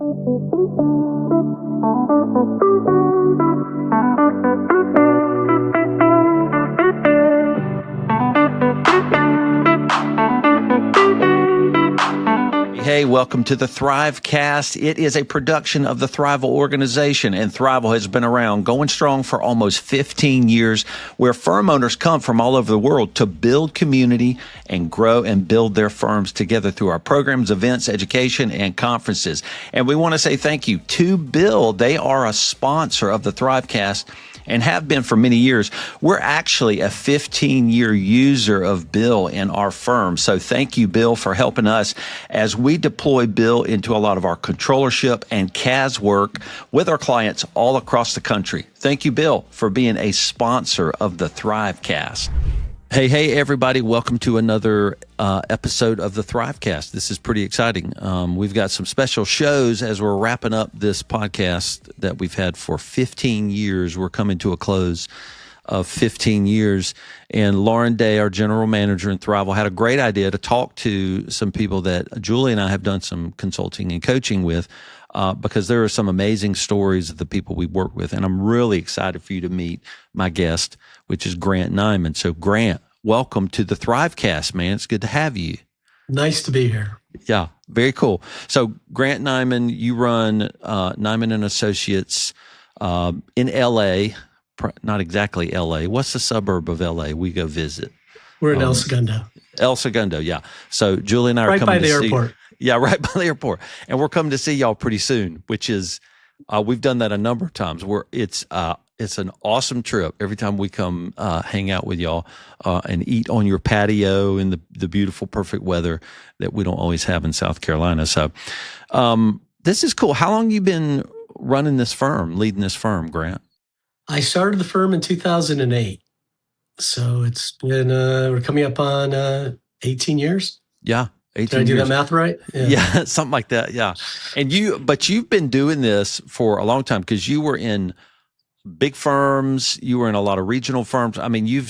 Hey, welcome to the Thrivecast. It is a production of the Thriveal organization, and Thriveal has been around, going strong for almost 15 years, where firm owners come from all over the world to build community and grow and build their firms together through our programs, events, education, and conferences. And we want to say thank you to Bill. They are a sponsor of the Thrivecast and have been for many years. We're actually a 15-year user of Bill in our firm. So thank you, Bill, for helping us as we deploy Bill into a lot of our controllership and CAS work with our clients all across the country. Thank you, Bill, for being a sponsor of the Thrivecast. Hey, everybody. Welcome to another episode of the Thrivecast. This is pretty exciting. We've got some special shows as we're wrapping up this podcast that we've had for 15 years. We're coming to a close of 15 years. And Lauren Day, our general manager in Thriveal, had a great idea to talk to some people that Julie and I have done some consulting and coaching with, because there are some amazing stories of the people we work with. And I'm really excited for you to meet my guest, which is Grant Niman. So Grant, welcome to the Thrivecast, man. It's good to have you. Nice to be here. Yeah, very cool. So Grant Niman, you run Niman Associates in LA, not exactly LA. What's the suburb of LA we go visit? We're in El Segundo. El Segundo, yeah. So Julie and I are coming to see. Right by the airport. Yeah, right by the airport. And we're coming to see y'all pretty soon, which is, we've done that a number of times where it's an awesome trip every time we come hang out with y'all and eat on your patio in the beautiful, perfect weather that we don't always have in South Carolina. So this is cool. How long you been running this firm, leading this firm, Grant? I started the firm in 2008. So it's been, we're coming up on 18 years. Yeah. 18 Did I do years. that math right? Yeah, something like that. Yeah. And but you've been doing this for a long time because you were in big firms, you were in a lot of regional firms. I mean,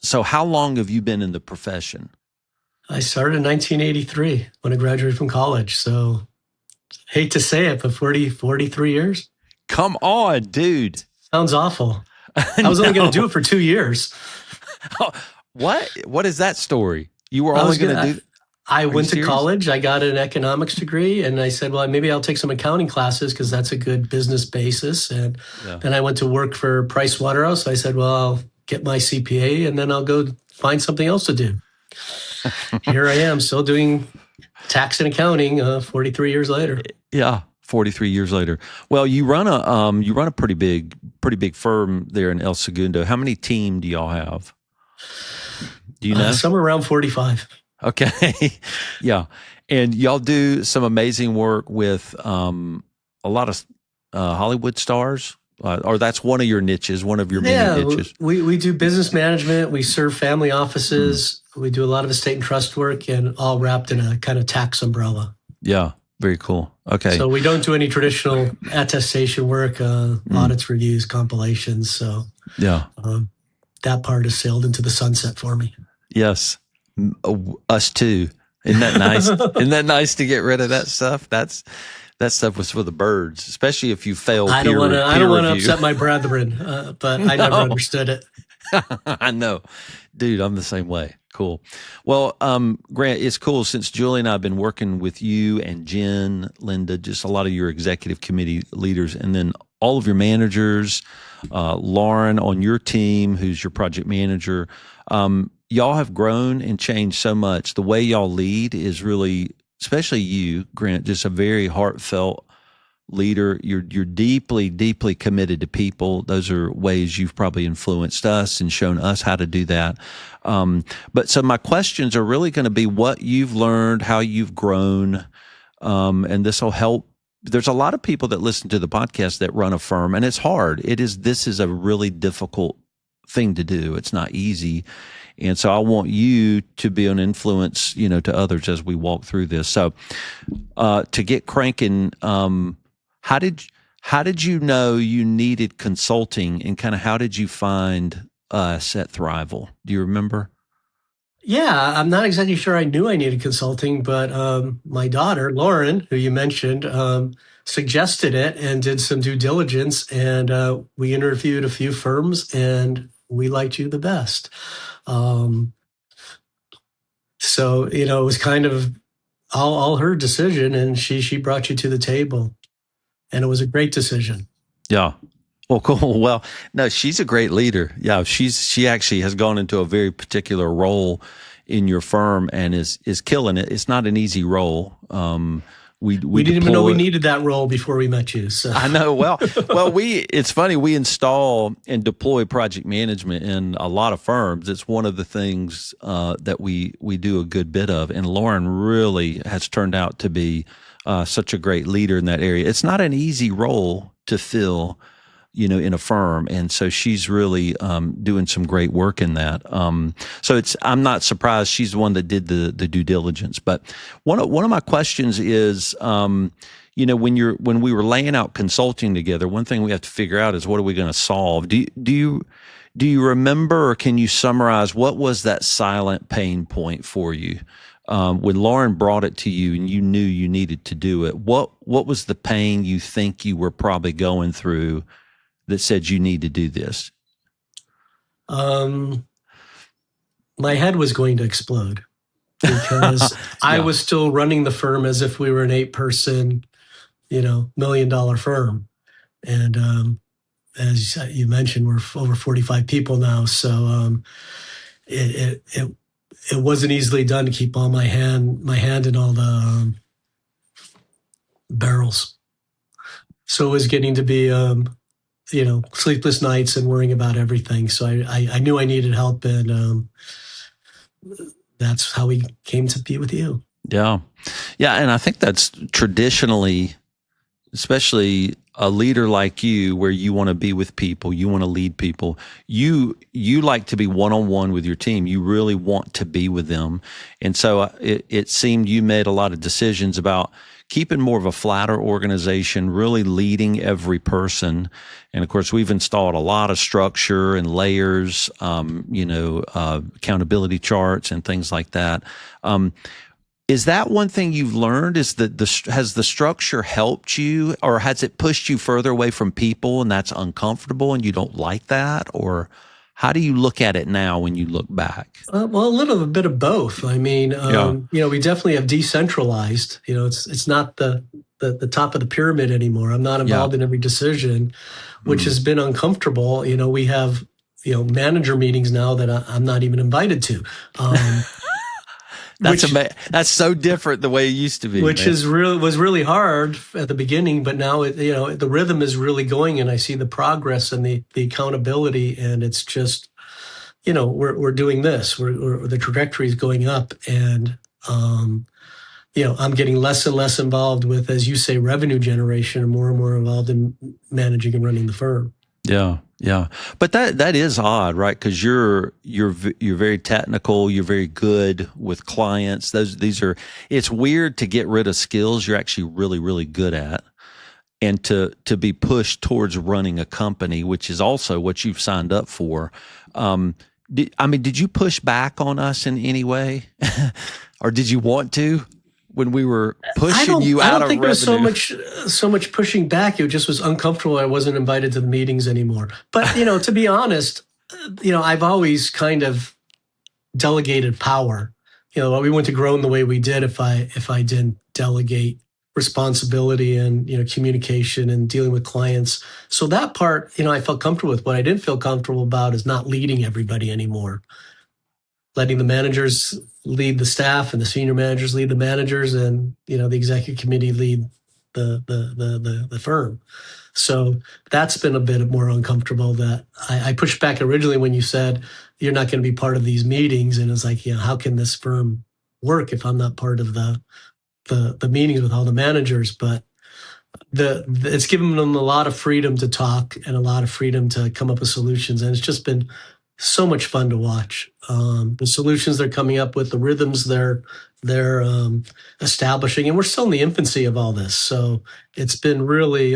so how long have you been in the profession? I started in 1983 when I graduated from college. So hate to say it, but 43 years. Come on, dude. Sounds awful. I was only going to do it for 2 years. What? What is that story? You were only going to do... I went to college. I got an economics degree, and I said, well, maybe I'll take some accounting classes because that's a good business basis. And then I went to work for PricewaterhouseCoopers. I said, well, I'll get my CPA, and then I'll go find something else to do. Here I am, still doing tax and accounting 43 years later. Yeah, 43 years later. Well, you run a pretty big firm there in El Segundo. How many team do y'all have? Do you know? Somewhere around 45. Okay. Yeah. And y'all do some amazing work with a lot of Hollywood stars, or that's one of your niches, one of your many niches. We do business management. We serve family offices. We do a lot of estate and trust work, and all wrapped in a kind of tax umbrella. Yeah. Very cool. Okay. So we don't do any traditional attestation work, audits, reviews, compilations. So yeah, that part has sailed into the sunset for me. Yes. Us too. Isn't that nice? Isn't that nice to get rid of that stuff? That stuff was for the birds, especially if you fail. I don't want to upset my brethren, but I never understood it. I know, dude. I'm the same way. Cool. Well, Grant, it's cool since Julie and I have been working with you and Jen, Linda, just a lot of your executive committee leaders, and then all of your managers, Lauren on your team, who's your project manager. Y'all have grown and changed so much. The way y'all lead is really, especially you, Grant, just a very heartfelt leader. You're deeply, deeply committed to people. Those are ways you've probably influenced us and shown us how to do that. But so my questions are really going to be what you've learned, how you've grown, and this will help. There's a lot of people that listen to the podcast that run a firm, and it's hard. This is a really difficult thing to do. It's not easy. And so I want you to be an influence, to others as we walk through this. So, to get cranking, how did you know you needed consulting, and kind of how did you find us at Thriveal? Do you remember? Yeah, I'm not exactly sure I knew I needed consulting, but my daughter, Lauren, who you mentioned, suggested it and did some due diligence. And we interviewed a few firms and we liked you the best. Um, so, it was kind of all her decision, and she brought you to the table. And it was a great decision. Yeah. Well, cool. Well, no, she's a great leader. Yeah, she actually has gone into a very particular role in your firm and is killing it. It's not an easy role. We didn't even know we needed that role before we met you. So I know. Well, it's funny. We install and deploy project management in a lot of firms. It's one of the things that we do a good bit of. And Lauren really has turned out to be such a great leader in that area. It's not an easy role to fill, in a firm. And so she's really doing some great work in that. So I'm not surprised she's the one that did the due diligence. But one of my questions is, when we were laying out consulting together, one thing we have to figure out is what are we going to solve? Do you remember, or can you summarize what was that silent pain point for you? When Lauren brought it to you and you knew you needed to do it, what was the pain you think you were probably going through that said you need to do this? My head was going to explode because Yeah. I was still running the firm as if we were an 8-person, $1 million firm. And as you mentioned, we're over 45 people now. So it wasn't easily done to keep all my hand in all the barrels. So it was getting to be sleepless nights and worrying about everything. So I knew I needed help, and that's how we came to be with you. Yeah. Yeah. And I think that's traditionally, especially a leader like you, where you want to be with people, you want to lead people, you like to be one-on-one with your team. You really want to be with them. And so it seemed you made a lot of decisions about keeping more of a flatter organization, really leading every person. And of course, we've installed a lot of structure and layers, accountability charts and things like that. Is that one thing you've learned? Is that has the structure helped you, or has it pushed you further away from people and that's uncomfortable and you don't like that? Or how do you look at it now when you look back? Well, a little bit of both. I mean, we definitely have decentralized. It's not the top of the pyramid anymore. I'm not involved in every decision, which has been uncomfortable. We have, manager meetings now that I'm not even invited to. That's so different the way it used to be. Which was really hard at the beginning, but now the rhythm is really going, and I see the progress and the accountability, and it's just, we're doing this. The trajectory is going up, and I'm getting less and less involved with, as you say, revenue generation, and more involved in managing and running the firm. Yeah. Yeah. But that is odd, right? Because you're very technical. You're very good with clients. It's weird to get rid of skills you're actually really, really good at, and to be pushed towards running a company, which is also what you've signed up for. Did you push back on us in any way? Or did you want to? When we were pushing you out of revenue? I don't think there's so much pushing back. It just was uncomfortable. I wasn't invited to the meetings anymore. But, to be honest, I've always kind of delegated power. We wouldn't have grown the way we did if I didn't delegate responsibility and, communication and dealing with clients. So that part, I felt comfortable with. What I didn't feel comfortable about is not leading everybody anymore. Letting the managers lead the staff, and the senior managers lead the managers, and the executive committee lead the firm. So that's been a bit more uncomfortable. That I pushed back originally when you said you're not going to be part of these meetings, and it's like, how can this firm work if I'm not part of the meetings with all the managers? But it's given them a lot of freedom to talk and a lot of freedom to come up with solutions, and it's just been so much fun to watch. The solutions they're coming up with, the rhythms they're establishing, and we're still in the infancy of all this. So it's been really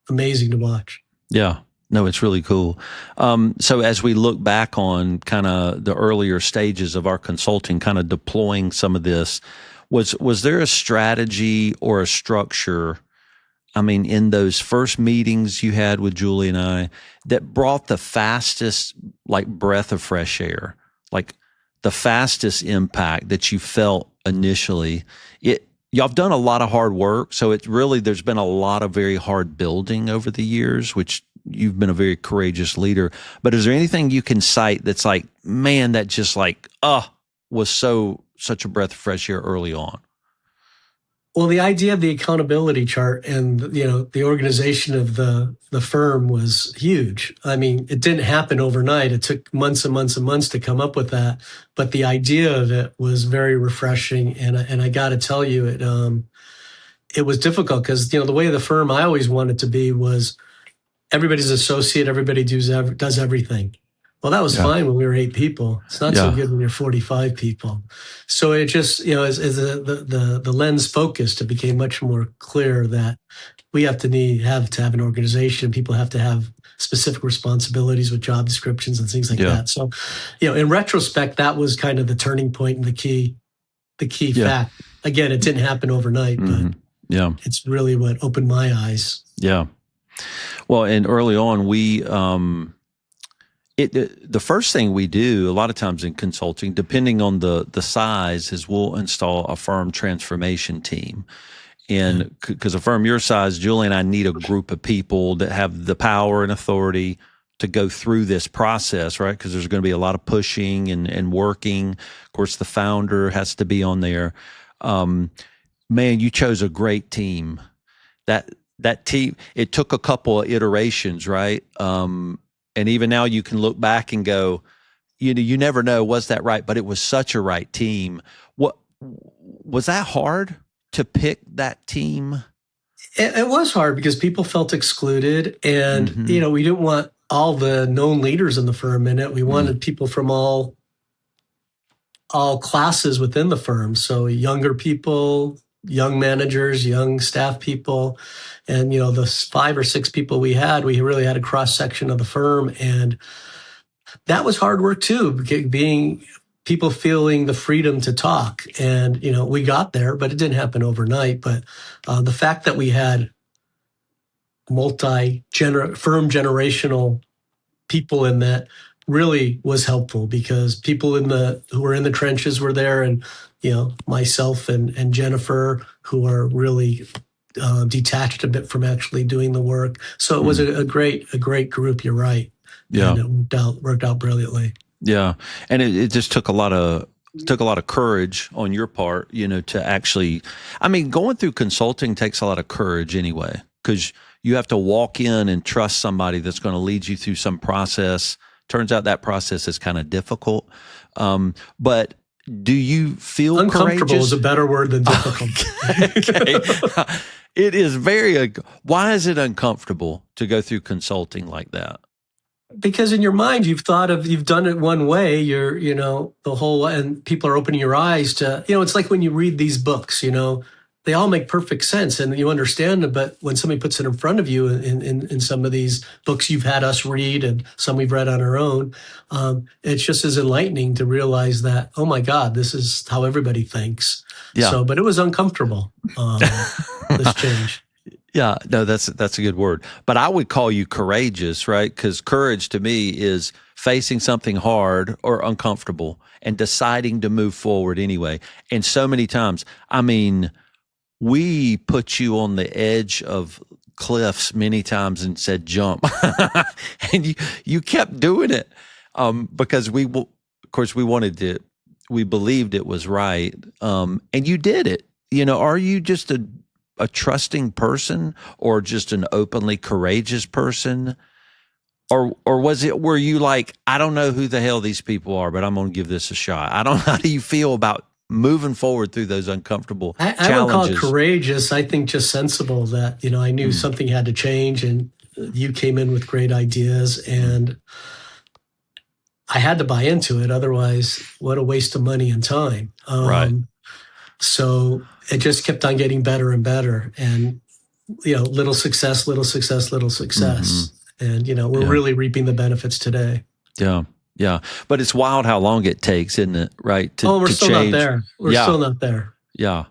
amazing to watch. Yeah. No, it's really cool. So as we look back on kind of the earlier stages of our consulting, kind of deploying some of this, was there a strategy or a structure, I mean, in those first meetings you had with Julie and I, that brought the fastest, like, breath of fresh air, like the fastest impact that you felt initially? Y'all have done a lot of hard work, so there's been a lot of very hard building over the years, which you've been a very courageous leader. But is there anything you can cite that's like, man, that just like, was such a breath of fresh air early on? Well, the idea of the accountability chart and, the organization of the firm was huge. I mean, it didn't happen overnight. It took months and months and months to come up with that. But the idea of it was very refreshing. And I got to tell you, it was difficult because, the way the firm I always wanted to be was everybody's associate, everybody does everything. Well, that was fine when we were 8 people. It's not so good when you're 45 people. So it just, as the lens focused, it became much more clear that we have to have an organization. People have to have specific responsibilities with job descriptions and things like that. So, in retrospect, that was kind of the turning point and the key fact. Again, it didn't happen overnight, but it's really what opened my eyes. Yeah. Well, and early on, the first thing we do a lot of times in consulting, depending on the size, is we'll install a firm transformation team. And because a firm your size, Julie and I need a group of people that have the power and authority to go through this process, right? Because there's going to be a lot of pushing and working. Of course, the founder has to be on there. Man, you chose a great team. That team, it took a couple of iterations, right? And even now you can look back and go, you never know, was that right? But it was such a right team. What was that hard to pick that team? It was hard because people felt excluded, and we didn't want all the known leaders in the firm in it. We wanted people from all classes within the firm. So younger people, young managers, young staff people, and the 5 or 6 people we really had a cross section of the firm, and that was hard work too, being people feeling the freedom to talk. And we got there, but it didn't happen overnight. But the fact that we had firm generational people in that really was helpful, because people who were in the trenches were there, and myself and Jennifer, who are really detached a bit from actually doing the work. So it was a great group. You're right. Yeah, and it worked out brilliantly. Yeah, and it just took a lot of courage on your part, to actually. I mean, going through consulting takes a lot of courage anyway, because you have to walk in and trust somebody that's going to lead you through some process. Turns out that process is kind of difficult, but do you feel uncomfortable courageous? Is a better word than difficult. Okay. It is why is it uncomfortable to go through consulting like that? Because in your mind, you've done it one way, the whole, and people are opening your eyes to, it's like when you read these books, they all make perfect sense and you understand them. But when somebody puts it in front of you in some of these books you've had us read and some we've read on our own, it's just as enlightening to realize that, oh my God, this is how everybody thinks. Yeah. So, but it was uncomfortable, this change. Yeah, no, that's a good word. But I would call you courageous, right? Because courage to me is facing something hard or uncomfortable and deciding to move forward anyway. And so many times, I mean, we put you on the edge of cliffs many times and said, jump. And you kept doing it because we believed it was right. And you did it. Are you just a trusting person or just an openly courageous person? Or were you like, I don't know who the hell these people are, but I'm going to give this a shot? How do you feel about moving forward through those uncomfortable challenges? I would call it courageous. I think just sensible that, I knew something had to change, and you came in with great ideas, and I had to buy into it. Otherwise, what a waste of money and time. Right. So it just kept on getting better and better, and little success. And, we're really reaping the benefits today. Yeah. Yeah. But it's wild how long it takes, isn't it? Right. We're still change. not there. We're still not there. Yeah.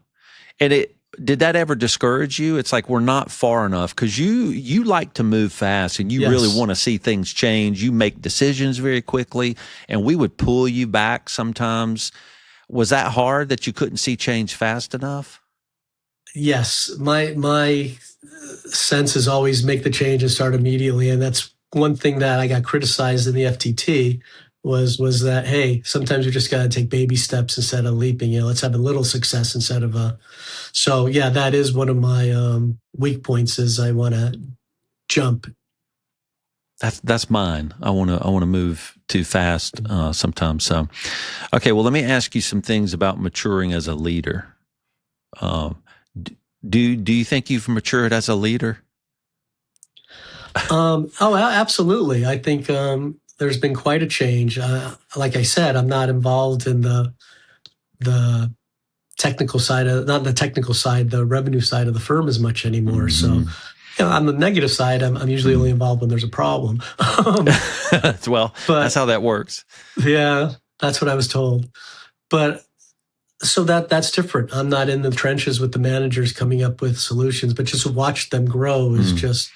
And did that ever discourage you? It's like we're not far enough because you like to move fast and you really want to see things change. You make decisions very quickly, and we would pull you back sometimes. Was that hard that you couldn't see change fast enough? Yes. My sense is always make the change and start immediately. And that's one thing that I got criticized in the FTT was that, hey, sometimes you just got to take baby steps instead of leaping. Let's have a little success instead of a. So yeah, that is one of my weak points. Is I want to jump. That's mine. I want to move too fast sometimes. So, okay. Well, let me ask you some things about maturing as a leader. Do you think you've matured as a leader? Absolutely. I think there's been quite a change. Like I said, I'm not involved in the technical side not the technical side, the revenue side of the firm as much anymore. Mm-hmm. So, on the negative side, I'm usually only involved when there's a problem. Well, that's how that works. Yeah, that's what I was told. But so that's different. I'm not in the trenches with the managers coming up with solutions, but just to watch them grow is just,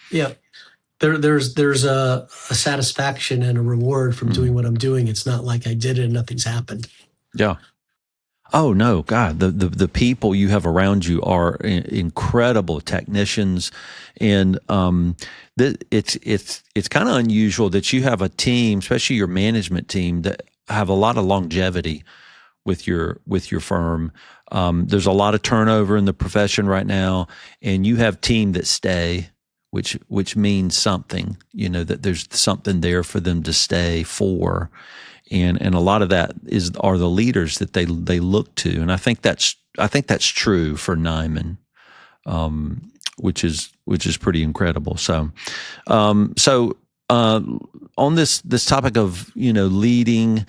there's a satisfaction and a reward from doing what I'm doing. It's not like I did it and nothing's happened. Yeah. Oh no, God, the people you have around you are incredible technicians, and it's kind of unusual that you have a team, especially your management team, that have a lot of longevity with your firm. There's a lot of turnover in the profession right now, and you have team that stay, which means something. That there's something there for them to stay for. And a lot of that are the leaders that they look to, and I think that's true for Niman, which is pretty incredible. So, on this topic of leading,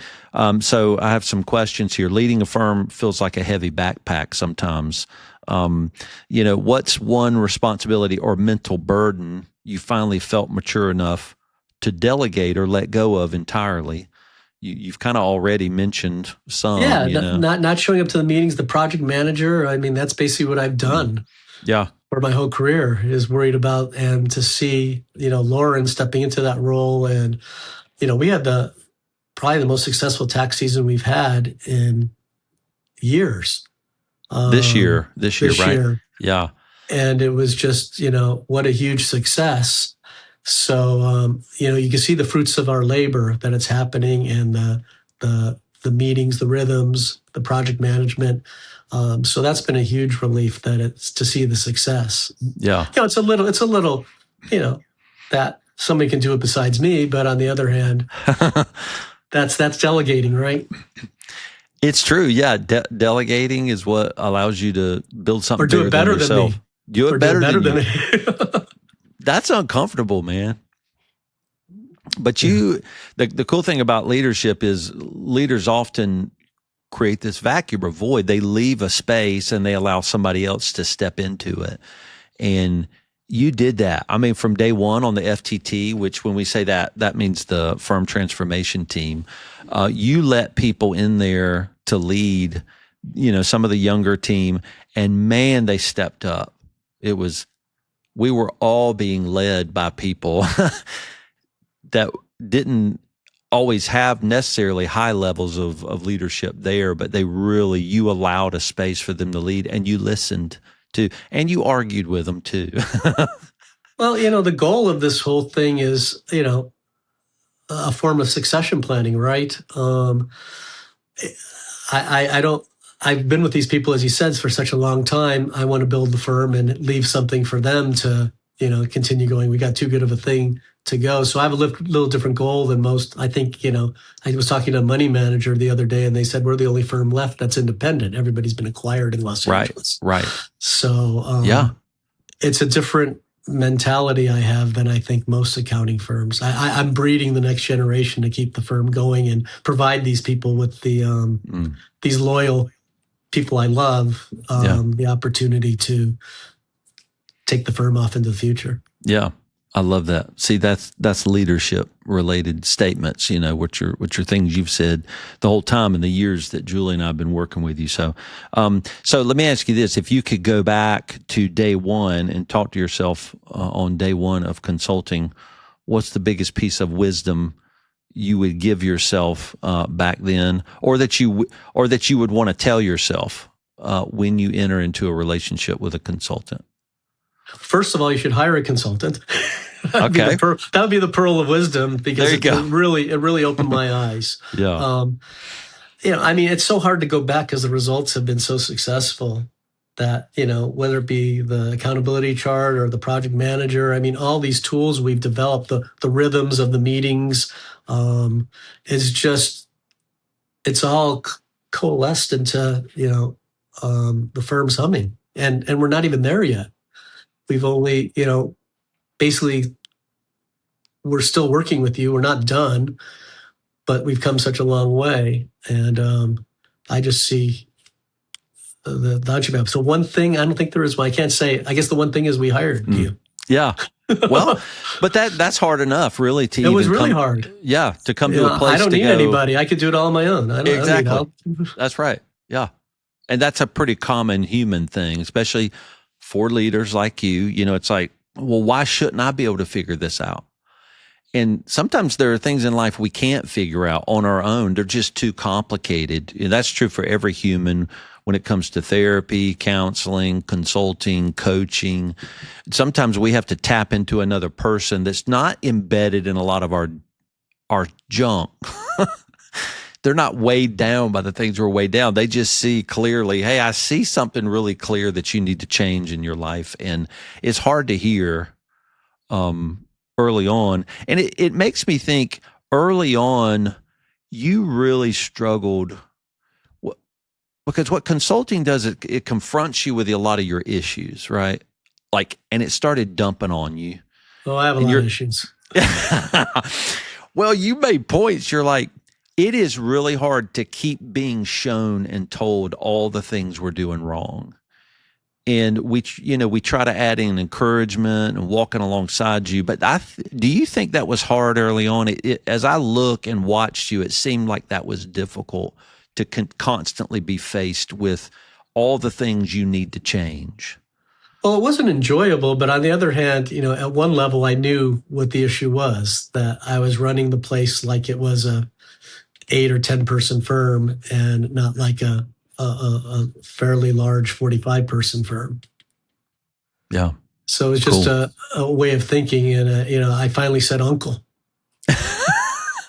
so I have some questions here. Leading a firm feels like a heavy backpack sometimes. What's one responsibility or mental burden you finally felt mature enough to delegate or let go of entirely? You've kind of already mentioned some. Yeah, not showing up to the meetings. The project manager. I mean, that's basically what I've done. Yeah, for my whole career is worried about, and to see Lauren stepping into that role, and we had probably the most successful tax season we've had in years. This year, right? Yeah, and it was just what a huge success. So, you can see the fruits of our labor that it's happening, and the meetings, the rhythms, the project management. So that's been a huge relief that it's to see the success. Yeah. It's a little, that somebody can do it besides me. But on the other hand, that's delegating, right? It's true. Yeah. Delegating is what allows you to build something or do it better than me. Do it better than me. That's uncomfortable, man. But the cool thing about leadership is leaders often create this vacuum or void. They leave a space and they allow somebody else to step into it. And you did that. I mean, from day one on the FTT, which when we say that means the firm transformation team, you let people in there to lead, some of the younger team, and man, they stepped up. We were all being led by people that didn't always have necessarily high levels of leadership there, but you allowed a space for them to lead, and you listened to, and you argued with them too. Well, the goal of this whole thing is, a form of succession planning, right? I've been with these people, as you said, for such a long time. I want to build the firm and leave something for them to, continue going. We got too good of a thing to go. So I have a little different goal than most. I think, I was talking to a money manager the other day, and they said, we're the only firm left that's independent. Everybody's been acquired in Los Angeles. Right. So it's a different mentality I have than I think most accounting firms. I'm breeding the next generation to keep the firm going and provide these people with these loyal people I love, the opportunity to take the firm off into the future. Yeah. I love that. See, that's leadership related statements, which are things you've said the whole time in the years that Julie and I have been working with you. So, so let me ask you this: if you could go back to day one and talk to yourself on day one of consulting, what's the biggest piece of wisdom you would give yourself back then, or that you would want to tell yourself when you enter into a relationship with a consultant? First of all, you should hire a consultant. Okay. That would be the pearl of wisdom, because it really opened my eyes. Yeah. It's so hard to go back because the results have been so successful that, whether it be the accountability chart or the project manager, all these tools we've developed, the rhythms of the meetings, it's all coalesced into, the firm's humming. And we're not even there yet. We've only, basically, we're still working with you. We're not done, but we've come such a long way. And I just see the voucher map. So one thing, I don't think there is, well, I can't say, I guess the one thing is we hired you. Yeah. Well, but that's hard enough, really. It was really hard. Yeah, to come to a place. I don't need anybody. I could do it all on my own. I don't need help. That's right. Yeah, and that's a pretty common human thing, especially for leaders like you. It's like, well, why shouldn't I be able to figure this out? And sometimes there are things in life we can't figure out on our own. They're just too complicated. And that's true for every human when it comes to therapy, counseling, consulting, coaching. Sometimes we have to tap into another person that's not embedded in a lot of our junk. They're not weighed down by the things we're weighed down. They just see clearly, hey, I see something really clear that you need to change in your life. And it's hard to hear early on. And it makes me think early on, you really struggled because what consulting does, it confronts you with a lot of your issues, right? And it started dumping on you. Oh, I have a lot of issues. Well, you made points. You're like, it is really hard to keep being shown and told all the things we're doing wrong. And we try to add in encouragement and walking alongside you. But do you think that was hard early on? As I look and watched you, it seemed like that was difficult to constantly be faced with all the things you need to change. Well, it wasn't enjoyable, but on the other hand, at one level, I knew what the issue was, that I was running the place like it was a 8 or 10 person firm and not like a fairly large 45 person firm. Yeah. So it's just a way of thinking. And, I finally said, Uncle,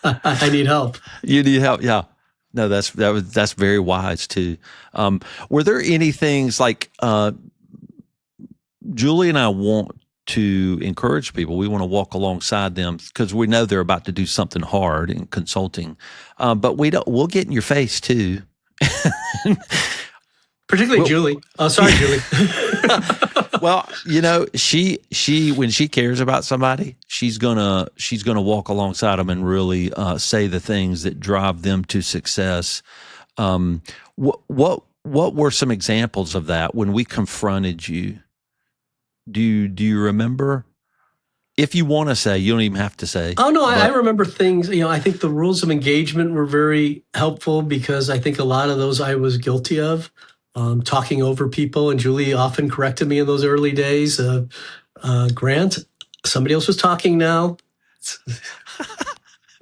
I need help. You need help. Yeah. No, that's very wise too. Were there any things like, Julie and I want to encourage people. We want to walk alongside them because we know they're about to do something hard in consulting. But we'll get in your face too. Particularly Julie. Oh, sorry, Julie. Well, she when she cares about somebody, she's gonna walk alongside them and really say the things that drive them to success. What were some examples of that when we confronted you? Do you remember? If you want to say, you don't even have to say. Oh, no, I remember things. I think the rules of engagement were very helpful because I think a lot of those I was guilty of, talking over people. And Julie often corrected me in those early days. Grant, somebody else was talking now.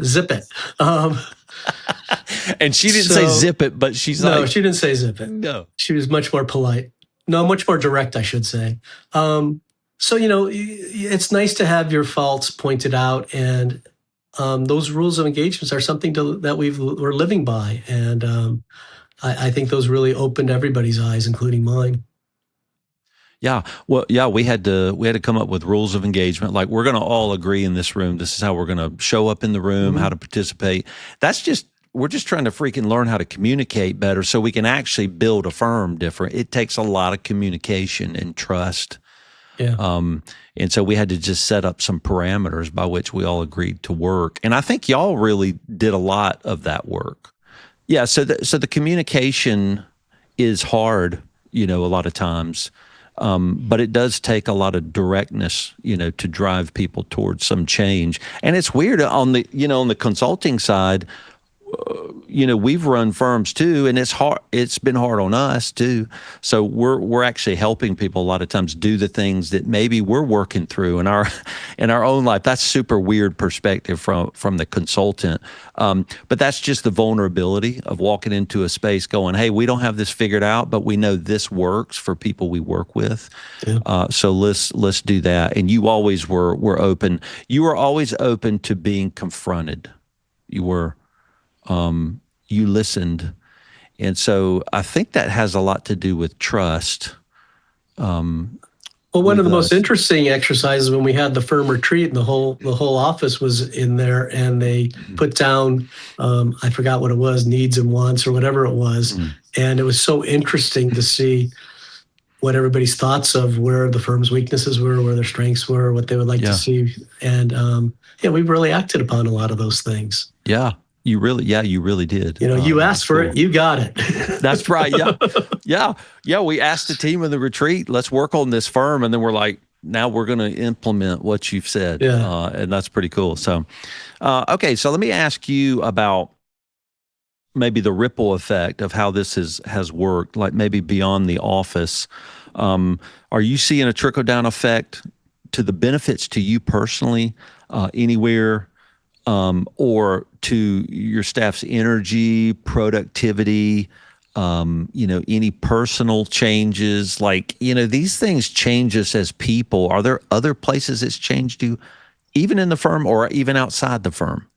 Zip it. And she didn't say zip it, but she's no, she didn't say zip it. No. She was much more polite. No, much more direct, I should say. So, it's nice to have your faults pointed out, and those rules of engagements are something that we're living by. And I think those really opened everybody's eyes, including mine. Yeah. Well, yeah, we had to come up with rules of engagement. Like, we're going to all agree in this room. This is how we're going to show up in the room, how to participate. We're just trying to freaking learn how to communicate better so we can actually build a firm different. It takes a lot of communication and trust. Yeah. And so we had to just set up some parameters by which we all agreed to work. And I think y'all really did a lot of that work. Yeah. So the communication is hard, a lot of times. But it does take a lot of directness, to drive people towards some change. And it's weird on the consulting side. We've run firms too, and it's hard. It's been hard on us too. So we're actually helping people a lot of times do the things that maybe we're working through in our own life. That's super weird perspective from the consultant. But that's just the vulnerability of walking into a space going, hey, we don't have this figured out, but we know this works for people we work with. Yeah. So let's do that. And you always were open. You were always open to being confronted. You were. You listened. And so I think that has a lot to do with trust. Well, one of the most interesting exercises when we had the firm retreat and the whole office was in there, and they put down, I forgot what it was, needs and wants or whatever it was. And it was so interesting to see what everybody's thoughts of where the firm's weaknesses were, where their strengths were, what they would like to see. And we really acted upon a lot of those things. Yeah. You really did. You asked for it, you got it. That's right. Yeah. We asked the team in the retreat, let's work on this firm. And then we're like, now we're going to implement what you've said. Yeah. And that's pretty cool. So, okay. So let me ask you about maybe the ripple effect of how this has worked, like maybe beyond the office. Are you seeing a trickle down effect to the benefits to you personally, anywhere, or to your staff's energy, productivity, any personal changes? Like, these things change us as people. Are there other places it's changed you, even in the firm or even outside the firm?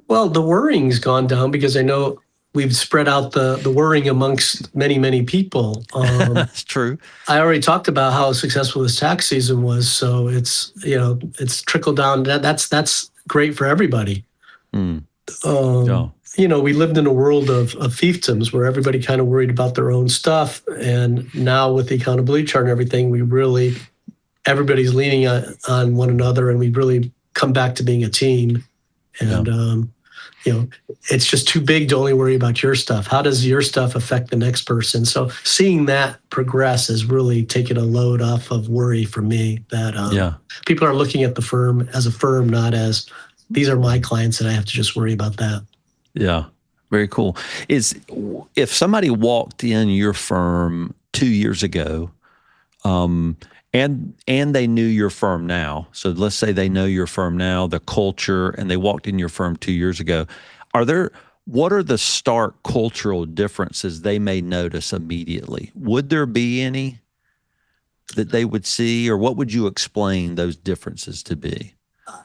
Well, the worrying's gone down because I know we've spread out the worrying amongst many, many people. That's true. I already talked about how successful this tax season was. So it's trickled down. That's great for everybody. We lived in a world of fiefdoms where everybody kind of worried about their own stuff. And now with the accountability chart and everything, everybody's leaning on one another, and we really come back to being a team. And, it's just too big to only worry about your stuff. How does your stuff affect the next person? So seeing that progress has really taken a load off of worry for me, that people are looking at the firm as a firm, not as these are my clients and I have to just worry about that. Yeah, very cool. If somebody walked in your firm 2 years ago, and they knew your firm now, so let's say they know your firm now, the culture, and they walked in your firm 2 years ago, what are the stark cultural differences they may notice immediately? Would there be any that they would see, or what would you explain those differences to be?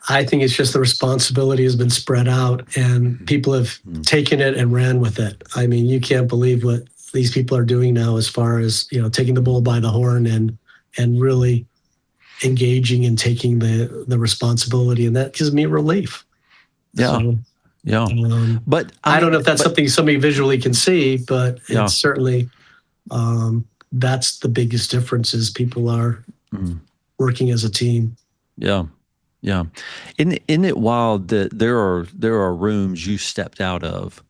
I think it's just the responsibility has been spread out and people have taken it and ran with it. I mean, you can't believe what these people are doing now as far as, taking the bull by the horn and really engaging and taking the responsibility. And that gives me relief. Yeah. So, yeah. But I don't know if that's something somebody visually can see, but it's certainly, that's the biggest difference is people are working as a team. Yeah. Yeah. Isn't it wild that there are rooms you stepped out of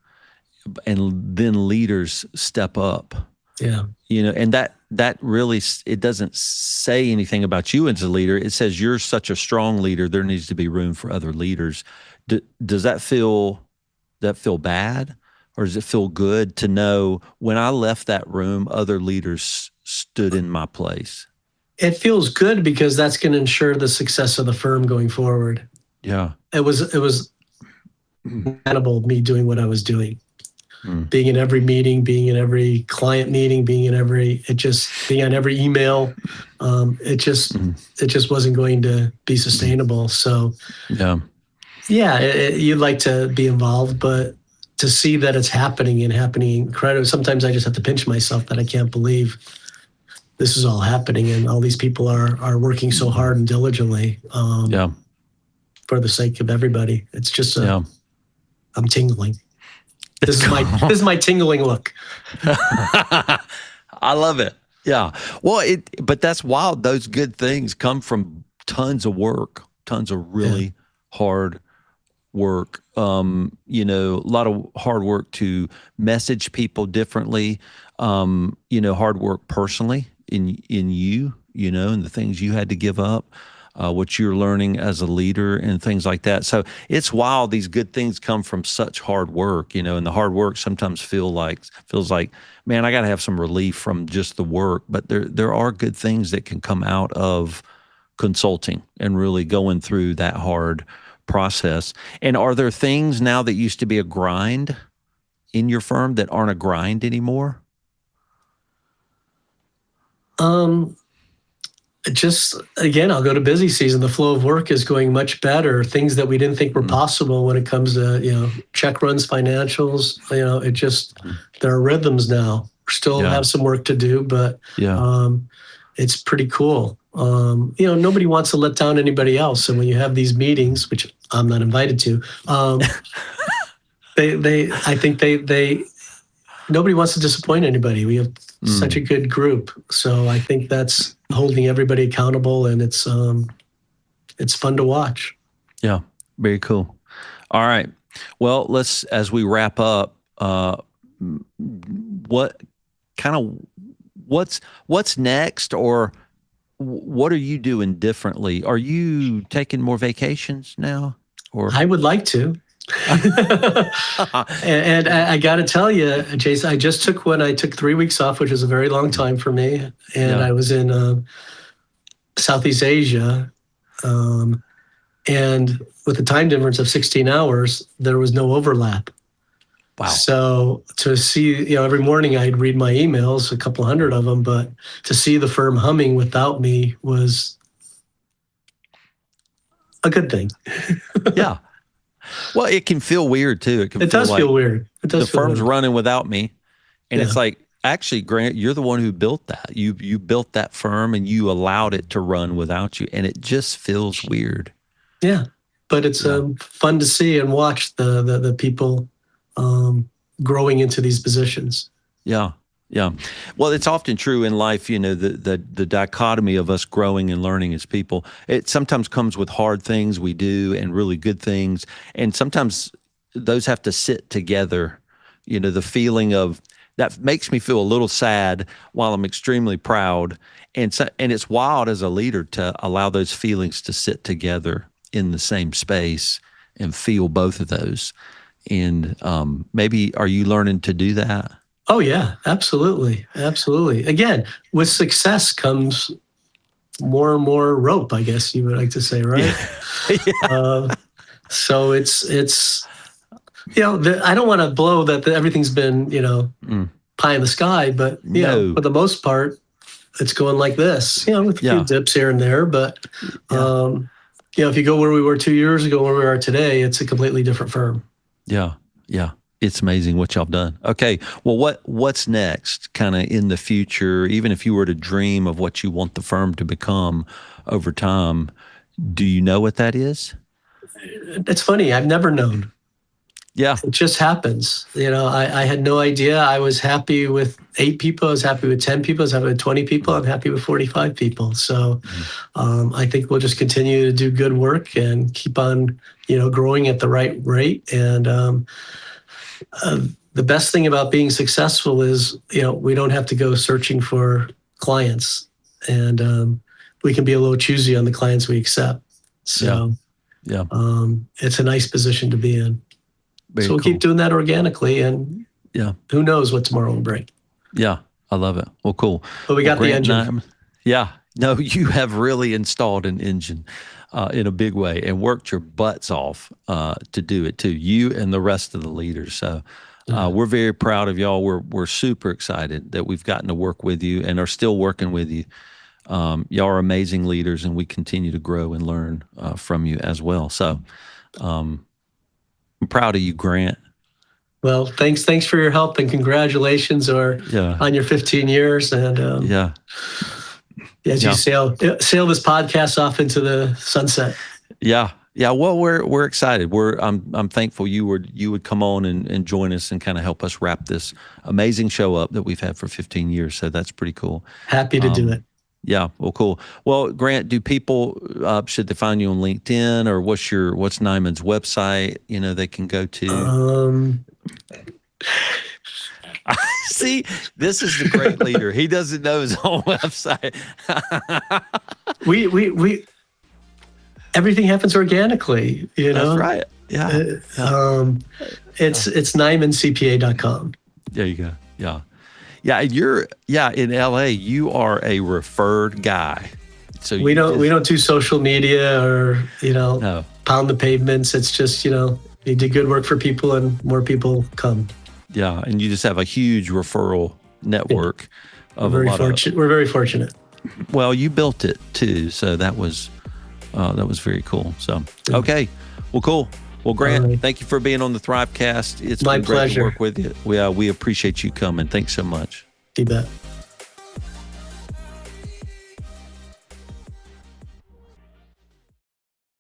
and then leaders step up? Yeah. And that really, it doesn't say anything about you as a leader. It says you're such a strong leader, there needs to be room for other leaders. Does that feel bad? Or does it feel good to know when I left that room, other leaders stood in my place? It feels good because that's going to ensure the success of the firm going forward. Yeah. It was incredible me doing what I was doing. Being in every meeting, being in every client meeting, being on every email. It just wasn't going to be sustainable. So you'd like to be involved, but to see that it's happening incredible. Sometimes I just have to pinch myself that I can't believe this is all happening and all these people are working so hard and diligently for the sake of everybody. It's just I'm tingling. This is my tingling look. I love it. Yeah. Well, but that's wild. Those good things come from tons of work, tons of really hard work. A lot of hard work to message people differently. Hard work personally. in you, and the things you had to give up, what you're learning as a leader and things like that. So it's wild. These good things come from such hard work, and the hard work sometimes feels like, man, I got to have some relief from just the work. But there are good things that can come out of consulting and really going through that hard process. And are there things now that used to be a grind in your firm that aren't a grind anymore? Just again, I'll go to busy season. The flow of work is going much better. Things that we didn't think were possible when it comes to check runs, financials. It just there are rhythms now. We still have some work to do, but it's pretty cool. Nobody wants to let down anybody else, and when you have these meetings, which I'm not invited to, I think nobody wants to disappoint anybody. We have such a good group, so I think that's holding everybody accountable, and it's fun to watch. Yeah, very cool. All right, well, as we wrap up, what's next, or what are you doing differently? Are you taking more vacations now? Or I would like to. and I got to tell you, Jason, I just took one. I took 3 weeks off, which is a very long time for me. And I was in Southeast Asia. And with a time difference of 16 hours, there was no overlap. Wow. So to see, every morning I'd read my emails, a couple hundred of them, but to see the firm humming without me was a good thing. Yeah. Well, it can feel weird too. It does feel weird. The firm's running without me. And it's like, actually, Grant, you're the one who built that. You built that firm and you allowed it to run without you. And it just feels weird. Yeah. But it's fun to see and watch the people growing into these positions. Yeah. Yeah. Well, it's often true in life, the dichotomy of us growing and learning as people. It sometimes comes with hard things we do and really good things. And sometimes those have to sit together. The feeling of that makes me feel a little sad while I'm extremely proud. And it's wild as a leader to allow those feelings to sit together in the same space and feel both of those. And maybe are you learning to do that? Oh, yeah, absolutely. Absolutely. Again, with success comes more and more rope, I guess you would like to say, right? Yeah. So it's I don't want to blow that everything's been, pie in the sky, but, for the most part, it's going like this, with a few dips here and there. But, if you go where we were 2 years ago, where we are today, it's a completely different firm. Yeah. Yeah. It's amazing what y'all done. Okay, well, what's next kind of in the future, even if you were to dream of what you want the firm to become over time, do you know what that is? It's funny. I've never known. Yeah. It just happens. I had no idea. I was happy with 8 people. I was happy with 10 people. I was happy with 20 people. I'm happy with 45 people. So I think we'll just continue to do good work and keep on, growing at the right rate. And the best thing about being successful is, we don't have to go searching for clients, and we can be a little choosy on the clients we accept. So it's a nice position to be in. Very so we'll keep doing that organically, and who knows what tomorrow will bring. Yeah, I love it. Well, cool. But we got the engine. No, you have really installed an engine in a big way and worked your butts off to do it too, you and the rest of the leaders. So we're very proud of y'all. We're super excited that we've gotten to work with you and are still working with you. Y'all are amazing leaders, and we continue to grow and learn from you as well. So I'm proud of you, Grant. Well, thanks for your help, and congratulations on your 15 years. And as you sail this podcast off into the sunset. Yeah. Well, we're excited. I'm thankful you would come on and join us and kind of help us wrap this amazing show up that we've had for 15 years. So that's pretty cool. Happy to do it. Yeah. Well, cool. Well, Grant, do people should they find you on LinkedIn, or what's Niman's website? They can go to. See, this is the great leader. He doesn't know his own website. we everything happens organically, That's right. Yeah. It's NimanCPA.com. There you go. Yeah. Yeah. In LA, you are a referred guy. So we don't do social media or, No. pound the pavements. It's just, you do good work for people and more people come. Yeah. And you just have a huge referral network of We're very fortunate. Well, you built it too. So that was very cool. So, okay. Well, cool. Well, Grant, thank you for being on the Thrivecast. It's my been great pleasure to work with you. We appreciate you coming. Thanks so much. You bet.